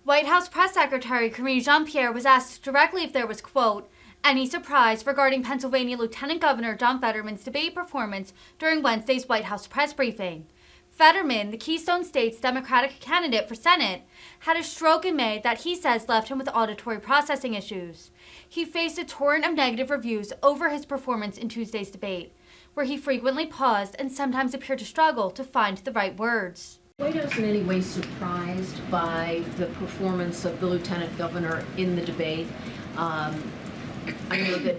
White House Press Secretary Karine Jean-Pierre was asked directly if there was, quote, any surprise regarding Pennsylvania Lieutenant Governor John Fetterman's debate performance during Wednesday's White House press briefing. Fetterman, the Keystone State's Democratic candidate for Senate, had a stroke in May that he says left him with auditory processing issues. He faced a torrent of negative reviews over his performance in Tuesday's debate, where he frequently paused and sometimes appeared to struggle to find the right words. White House in any way surprised by the performance of the Lieutenant Governor in the debate? I know that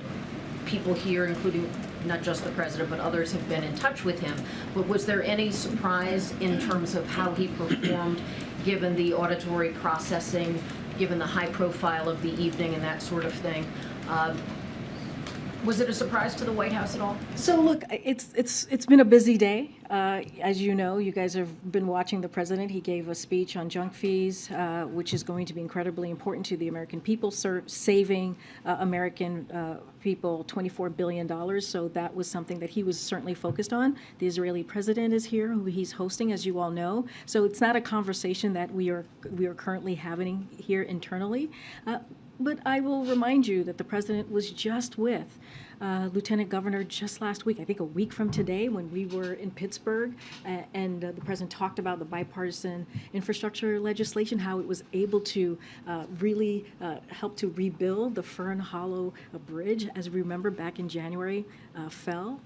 people here, including not just the President, but others have been in touch with him. But was there any surprise in terms of how he performed, given the auditory processing, given the high profile of the evening and that sort of thing? Was it a surprise to the White House at all? So look, it's been a busy day. As you know, you guys have been watching the president. He gave a speech on junk fees, which is going to be incredibly important to the American people, saving American people $24 billion. So that was something that he was certainly focused on. The Israeli president is here, who he's hosting, as you all know. So it's not a conversation that we are currently having here internally. But I will remind you that the president was just with Lieutenant Governor just last week, I think a week from today, when we were in Pittsburgh, and the president talked about the bipartisan infrastructure legislation, how it was able to really help to rebuild the Fern Hollow Bridge. As we remember, back in January, fell,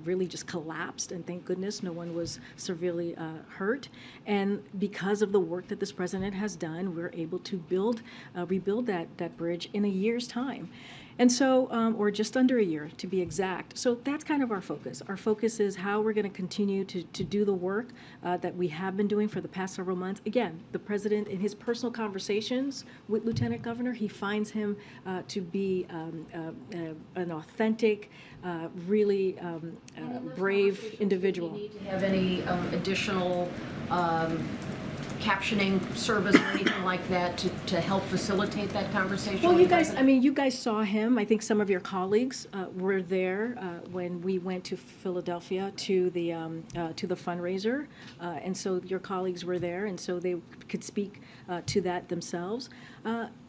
really just collapsed, and thank goodness no one was severely hurt. And because of the work that this president has done, we're able to rebuild that bridge in a year's time. And so, or just under a year to be exact. So that's kind of our focus. Our focus is how we're going to continue to do the work that we have been doing for the past several months. Again, the president, in his personal conversations with Lieutenant Governor, he finds him to be an authentic, really brave individual. Do you need to have any additional captioning service or anything like that to help facilitate that conversation? Well, you guys saw him. I think some of your colleagues were there when we went to Philadelphia to the fundraiser, and so your colleagues were there, and so they could speak to that themselves.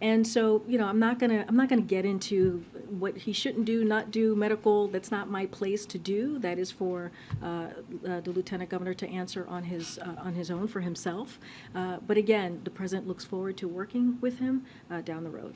And so, I'm not gonna get into what he shouldn't do, not do medical. That's not my place to do. That is for the Lieutenant Governor to answer on his own for himself. But again, the president looks forward to working with him down the road.